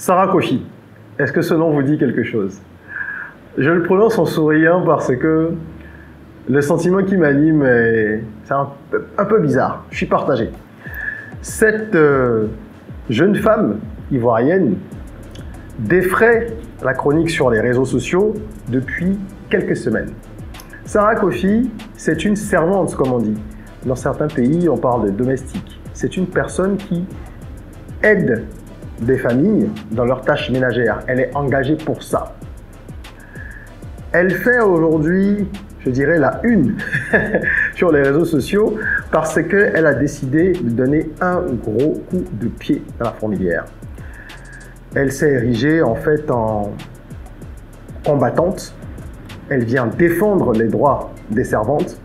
Sarah Kofi, est-ce que ce nom vous dit quelque chose? Je le prononce en souriant parce que le sentiment qui m'anime est un peu bizarre. Je suis partagé. Cette jeune femme ivoirienne défraie la chronique sur les réseaux sociaux depuis quelques semaines. Sarah Kofi, c'est une servante, comme on dit. Dans certains pays, on parle de domestique. C'est une personne qui aide des familles dans leurs tâches ménagères. Elle est engagée pour ça. Elle fait aujourd'hui, je dirais, la une sur les réseaux sociaux parce qu'elle a décidé de donner un gros coup de pied dans la fourmilière. Elle s'est érigée en fait en combattante. Elle vient défendre les droits des servantes.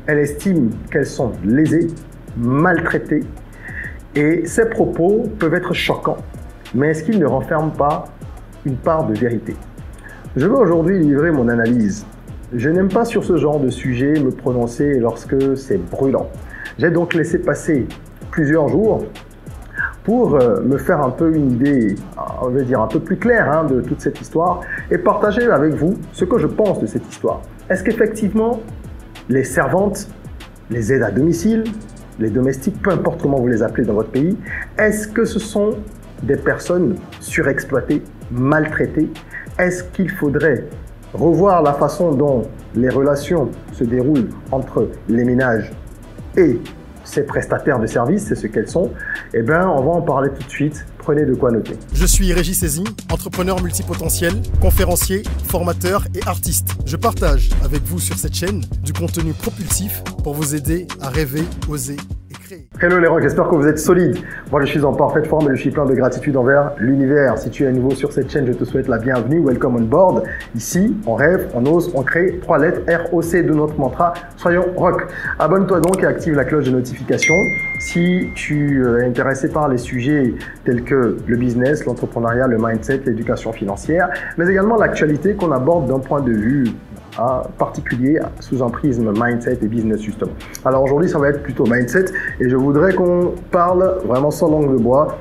Elle estime qu'elles sont lésées, maltraitées. Et ses propos peuvent être choquants. Mais est-ce qu'ils ne renferment pas une part de vérité? Je veux aujourd'hui livrer mon analyse. Je n'aime pas sur ce genre de sujet me prononcer lorsque c'est brûlant. J'ai donc laissé passer plusieurs jours pour me faire un peu une idée, on va dire un peu plus claire de toute cette histoire et partager avec vous ce que je pense de cette histoire. Est-ce qu'effectivement, les servantes, les aides à domicile, les domestiques, peu importe comment vous les appelez dans votre pays, est-ce que ce sont des personnes surexploitées, maltraitées? Est-ce qu'il faudrait revoir la façon dont les relations se déroulent entre les ménages et ces prestataires de services, c'est ce qu'elles sont? Eh bien, on va en parler tout de suite. Prenez de quoi noter. Je suis Régis Saizy, entrepreneur multipotentiel, conférencier, formateur et artiste. Je partage avec vous sur cette chaîne du contenu propulsif pour vous aider à rêver, oser et créer. Hello les rocs, j'espère que vous êtes solides. Moi, je suis en parfaite forme et je suis plein de gratitude envers l'univers. Si tu es nouveau sur cette chaîne, je te souhaite la bienvenue. Welcome on board. Ici, on rêve, on ose, on crée. 3 lettres ROC de notre mantra. Soyons rock. Abonne-toi donc et active la cloche de notification. Si tu es intéressé par les sujets tels que le business, l'entrepreneuriat, le mindset, l'éducation financière, mais également l'actualité qu'on aborde d'un point de vue particulier sous un prisme mindset et business justement. Alors aujourd'hui, ça va être plutôt mindset et je voudrais qu'on parle vraiment sans langue de bois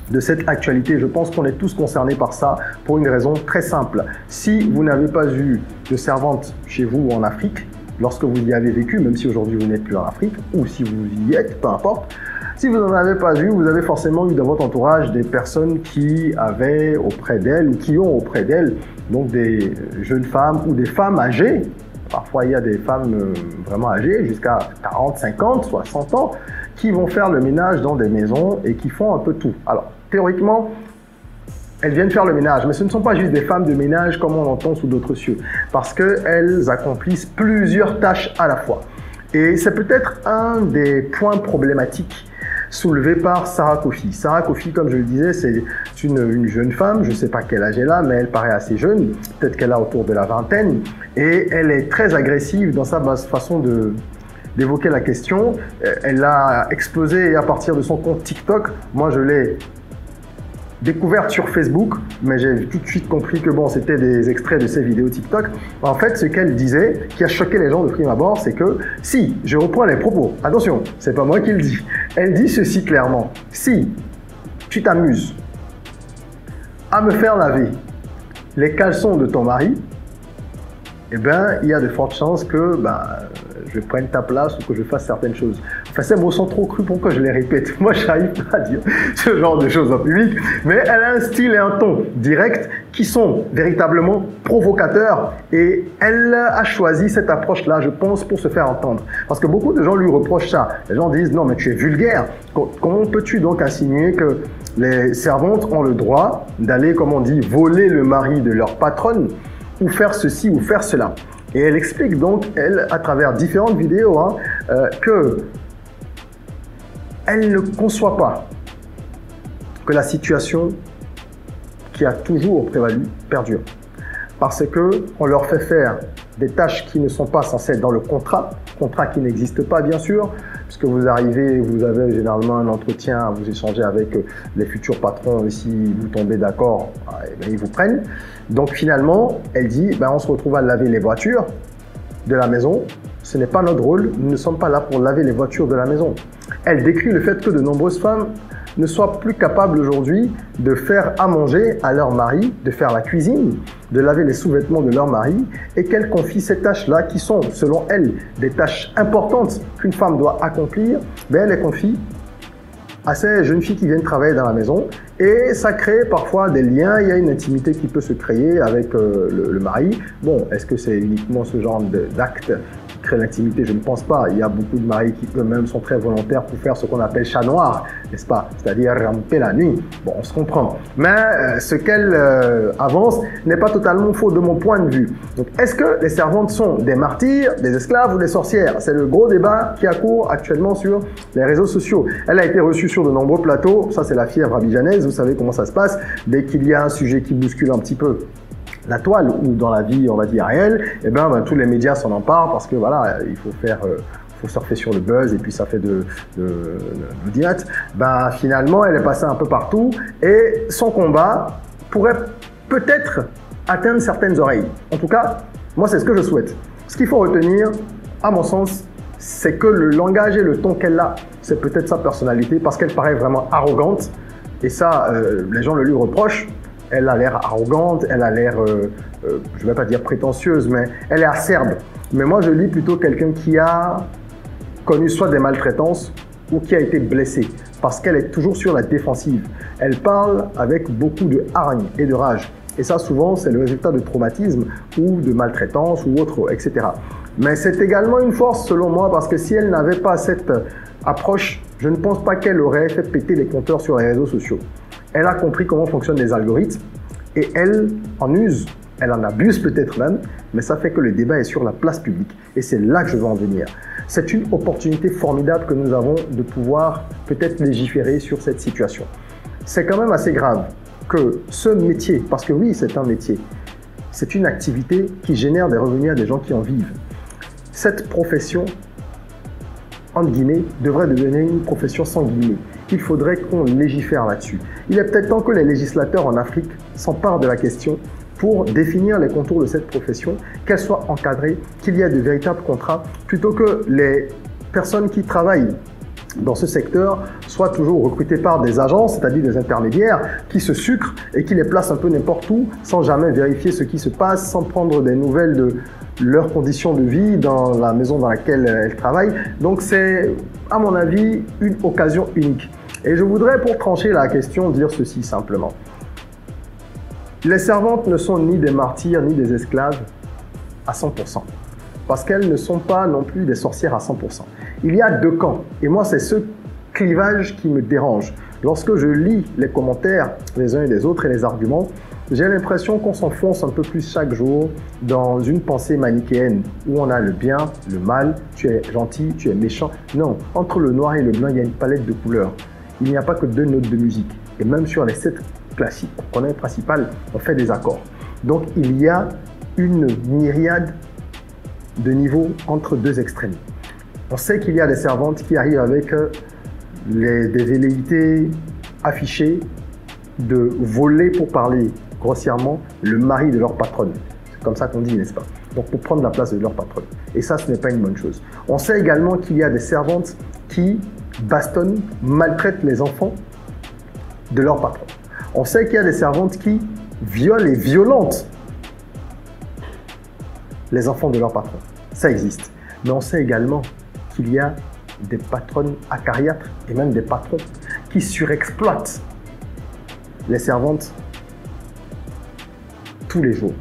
de cette actualité. Je pense qu'on est tous concernés par ça pour une raison très simple. Si vous n'avez pas eu de servante chez vous ou en Afrique, lorsque vous y avez vécu, même si aujourd'hui vous n'êtes plus en Afrique, ou si vous y êtes, peu importe, si vous n'en avez pas eu, vous avez forcément eu dans votre entourage des personnes qui avaient auprès d'elles ou qui ont auprès d'elles donc des jeunes femmes ou des femmes âgées. Parfois, il y a des femmes vraiment âgées, jusqu'à 40, 50, 60 ans, qui vont faire le ménage dans des maisons et qui font un peu tout. Alors, théoriquement, elles viennent faire le ménage, mais ce ne sont pas juste des femmes de ménage comme on entend sous d'autres cieux, parce qu'elles accomplissune plusieurs tâches à la fois. Et c'est peut-être un des points problématiques soulevés par Sarah Kofi. Sarah Kofi, comme je le disais, c'est une jeune femme, je ne sais pas quel âge elle a, mais elle paraît assez jeune, peut-être qu'elle a autour de la vingtaine, et elle est très agressive dans sa façon d'évoquer la question. Elle a explosé à partir de son compte TikTok. Moi, je l'ai découverte sur Facebook, mais j'ai tout de suite compris que bon, c'était des extraits de ses vidéos TikTok. En fait, ce qu'elle disait, qui a choqué les gens de prime abord, c'est que si, je reprends les propos, attention, c'est pas moi qui le dis, elle dit ceci clairement: si tu t'amuses à me faire laver les caleçons de ton mari, eh bien, il y a de fortes chances que je prenne ta place ou que je fasse certaines choses. Enfin, ces mots sont trop crus pour que je les répète. Moi, je n'arrive pas à dire ce genre de choses en public, mais elle a un style et un ton direct qui sont véritablement provocateurs et elle a choisi cette approche-là, je pense, pour se faire entendre. Parce que beaucoup de gens lui reprochent ça. Les gens disent: non, mais tu es vulgaire. Comment peux-tu donc insinuer que les servantes ont le droit d'aller, comme on dit, voler le mari de leur patronne ou faire ceci ou faire cela? Et elle explique donc, elle, à travers différentes vidéos, que elle ne conçoit pas que la situation qui a toujours prévalu perdure. Parce qu'on leur fait faire des tâches qui ne sont pas censées être dans le contrat qui n'existe pas bien sûr, puisque vous arrivez, vous avez généralement un entretien, vous échangez avec les futurs patrons et si vous tombez d'accord, ils vous prennent. Donc finalement, elle dit, on se retrouve à laver les voitures de la maison. Ce n'est pas notre rôle, nous ne sommes pas là pour laver les voitures de la maison. Elle décrit le fait que de nombreuses femmes ne soient plus capables aujourd'hui de faire à manger à leur mari, de faire la cuisine, de laver les sous-vêtements de leur mari et qu'elles confient ces tâches-là qui sont, selon elles, des tâches importantes qu'une femme doit accomplir, ben elle les confie à ces jeunes filles qui viennent travailler dans la maison et ça crée parfois des liens, il y a une intimité qui peut se créer avec le mari. Bon, est-ce que c'est uniquement ce genre d'acte qui crée l'intimité? Je ne pense pas. Il y a beaucoup de maris qui eux-mêmes sont très volontaires pour faire ce qu'on appelle chat noir, n'est-ce pas? C'est-à-dire ramper la nuit. Bon, on se comprend. Mais ce qu'elle avance n'est pas totalement faux de mon point de vue. Donc, est-ce que les servantes sont des martyrs, des esclaves ou des sorcières? C'est le gros débat qui a cours actuellement sur les réseaux sociaux. Elle a été reçue sur de nombreux plateaux. Ça, c'est la fièvre abidjanaise. Vous savez comment ça se passe. Dès qu'il y a un sujet qui bouscule un petit peu la toile ou dans la vie, on va dire, réelle, eh ben, tous les médias s'en emparent parce que voilà, il faut surfer sur le buzz et puis ça fait de l'audimat. Ben, finalement, elle est passée un peu partout et son combat pourrait peut-être atteindre certaines oreilles. En tout cas, moi, c'est ce que je souhaite. Ce qu'il faut retenir, à mon sens, c'est que le langage et le ton qu'elle a, c'est peut-être sa personnalité parce qu'elle paraît vraiment arrogante. Et ça, les gens le lui reprochent. Elle a l'air arrogante, elle a l'air, je ne vais pas dire prétentieuse, mais elle est acerbe. Mais moi, je lis plutôt quelqu'un qui a connu soit des maltraitances ou qui a été blessé, parce qu'elle est toujours sur la défensive. Elle parle avec beaucoup de hargne et de rage. Et ça, souvent, c'est le résultat de traumatisme ou de maltraitance ou autre, etc. Mais c'est également une force, selon moi, parce que si elle n'avait pas cette approche, je ne pense pas qu'elle aurait fait péter les compteurs sur les réseaux sociaux. Elle a compris comment fonctionnent les algorithmes et elle en use, elle en abuse peut-être même, mais ça fait que le débat est sur la place publique et c'est là que je veux en venir. C'est une opportunité formidable que nous avons de pouvoir peut-être légiférer sur cette situation. C'est quand même assez grave que ce métier, parce que oui, c'est un métier, c'est une activité qui génère des revenus à des gens qui en vivent. Cette profession, entre guillemets, devrait devenir une profession sans guillemets. Il faudrait qu'on légifère là-dessus. Il est peut-être temps que les législateurs en Afrique s'emparent de la question pour définir les contours de cette profession, qu'elle soit encadrée, qu'il y ait de véritables contrats, plutôt que les personnes qui travaillent dans ce secteur soient toujours recrutées par des agences, c'est-à-dire des intermédiaires, qui se sucrent et qui les placent un peu n'importe où, sans jamais vérifier ce qui se passe, sans prendre des nouvelles de leurs conditions de vie dans la maison dans laquelle elles travaillent. Donc c'est, à mon avis, une occasion unique. Et je voudrais, pour trancher la question, dire ceci simplement. Les servantes ne sont ni des martyrs ni des esclaves à 100%, parce qu'elles ne sont pas non plus des sorcières à 100%. Il y a deux camps, et moi c'est ce clivage qui me dérange. Lorsque je lis les commentaires des uns et des autres et les arguments, j'ai l'impression qu'on s'enfonce un peu plus chaque jour dans une pensée manichéenne où on a le bien, le mal, tu es gentil, tu es méchant. Non, entre le noir et le blanc, il y a une palette de couleurs. Il n'y a pas que deux notes de musique. Et même sur les 7 classiques qu'on a principal, on fait des accords. Donc il y a une myriade de niveaux entre deux extrêmes. On sait qu'il y a des servantes qui arrivent avec des velléités affichées de voler, pour parler grossièrement, le mari de leur patronne. C'est comme ça qu'on dit, n'est-ce pas? Donc pour prendre la place de leur patronne. Et ça, ce n'est pas une bonne chose. On sait également qu'il y a des servantes qui bastonnent, maltraitent les enfants de leur patron. On sait qu'il y a des servantes qui violent et violentent les enfants de leur patron. Ça existe. Mais on sait également qu'il y a des patronnes acariâtres et même des patrons qui surexploitent les servantes tous les jours.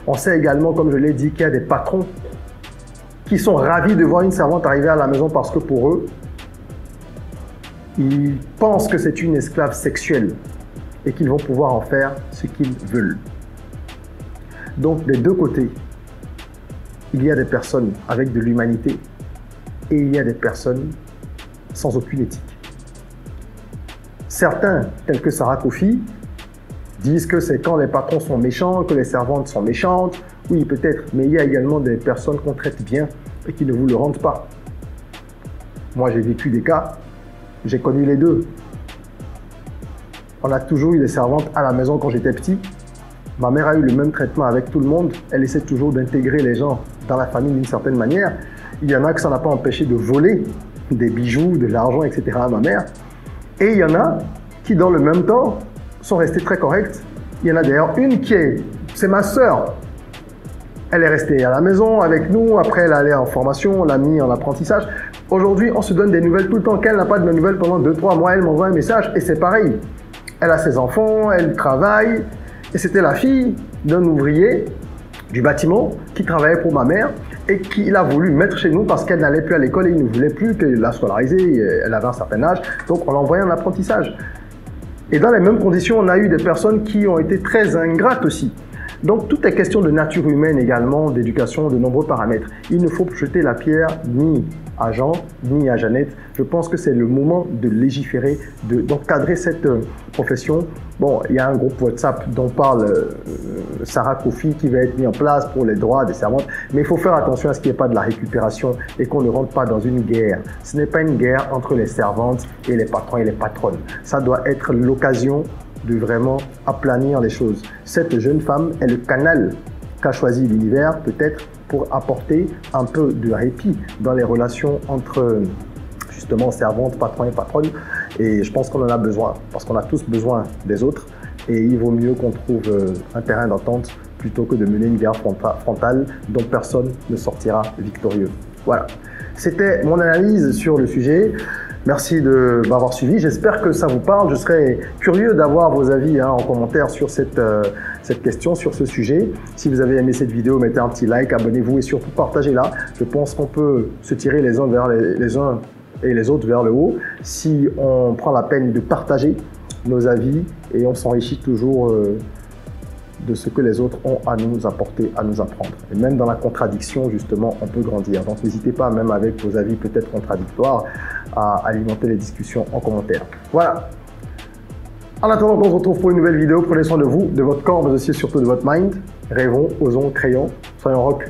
On sait également, comme je l'ai dit, qu'il y a des patrons qui sont ravis de voir une servante arriver à la maison parce que pour eux, ils pensent que c'est une esclave sexuelle et qu'ils vont pouvoir en faire ce qu'ils veulent. Donc, des deux côtés, il y a des personnes avec de l'humanité et il y a des personnes sans aucune éthique. Certains, tels que Sarah Kofi, disent que c'est quand les patrons sont méchants, que les servantes sont méchantes. Oui, peut-être, mais il y a également des personnes qu'on traite bien et qui ne vous le rendent pas. Moi, j'ai vécu des cas, j'ai connu les deux. On a toujours eu des servantes à la maison quand j'étais petit. Ma mère a eu le même traitement avec tout le monde. Elle essaie toujours d'intégrer les gens dans la famille d'une certaine manière. Il y en a que ça n'a pas empêché de voler des bijoux, de l'argent, etc. à ma mère. Et il y en a qui, dans le même temps, sont restés très corrects. Il y en a d'ailleurs une c'est ma sœur. Elle est restée à la maison avec nous. Après, elle est allée en formation, on l'a mis en apprentissage. Aujourd'hui, on se donne des nouvelles tout le temps. Qu'elle n'a pas de nouvelles pendant 2-3 mois, elle m'envoie un message et c'est pareil. Elle a ses enfants, elle travaille. Et c'était la fille d'un ouvrier du bâtiment qui travaillait pour ma mère et qu'il a voulu mettre chez nous parce qu'elle n'allait plus à l'école et il ne voulait plus qu'elle la scolarisée. Elle avait un certain âge, donc on l'a envoyé en apprentissage. Et dans les mêmes conditions, on a eu des personnes qui ont été très ingrates aussi. Donc, tout est question de nature humaine également, d'éducation, de nombreux paramètres. Il ne faut jeter la pierre ni à Jean, ni à Jeannette. Je pense que c'est le moment de légiférer, d'encadrer cette profession. Bon, il y a un groupe WhatsApp dont parle Sarah Kofi qui va être mis en place pour les droits des servantes. Mais il faut faire attention à ce qu'il n'y ait pas de la récupération et qu'on ne rentre pas dans une guerre. Ce n'est pas une guerre entre les servantes et les patrons et les patronnes. Ça doit être l'occasion de vraiment aplanir les choses. Cette jeune femme est le canal qu'a choisi l'univers, peut-être pour apporter un peu de répit dans les relations entre justement servantes, patrons et patronnes. Et je pense qu'on en a besoin, parce qu'on a tous besoin des autres. Et il vaut mieux qu'on trouve un terrain d'entente plutôt que de mener une guerre frontale dont personne ne sortira victorieux. Voilà, c'était mon analyse sur le sujet. Merci de m'avoir suivi. J'espère que ça vous parle. Je serais curieux d'avoir vos avis en commentaire sur cette question, sur ce sujet. Si vous avez aimé cette vidéo, mettez un petit like, abonnez-vous et surtout partagez-la. Je pense qu'on peut se tirer les uns vers les uns et les autres vers le haut si on prend la peine de partager nos avis et on s'enrichit toujours de ce que les autres ont à nous apporter, à nous apprendre. Et même dans la contradiction, justement, on peut grandir. Donc n'hésitez pas, même avec vos avis peut-être contradictoires, à alimenter les discussions en commentaire. Voilà. En attendant qu'on se retrouve pour une nouvelle vidéo, prenez soin de vous, de votre corps, mais aussi surtout de votre mind. Rêvons, osons, créons, soyons rock.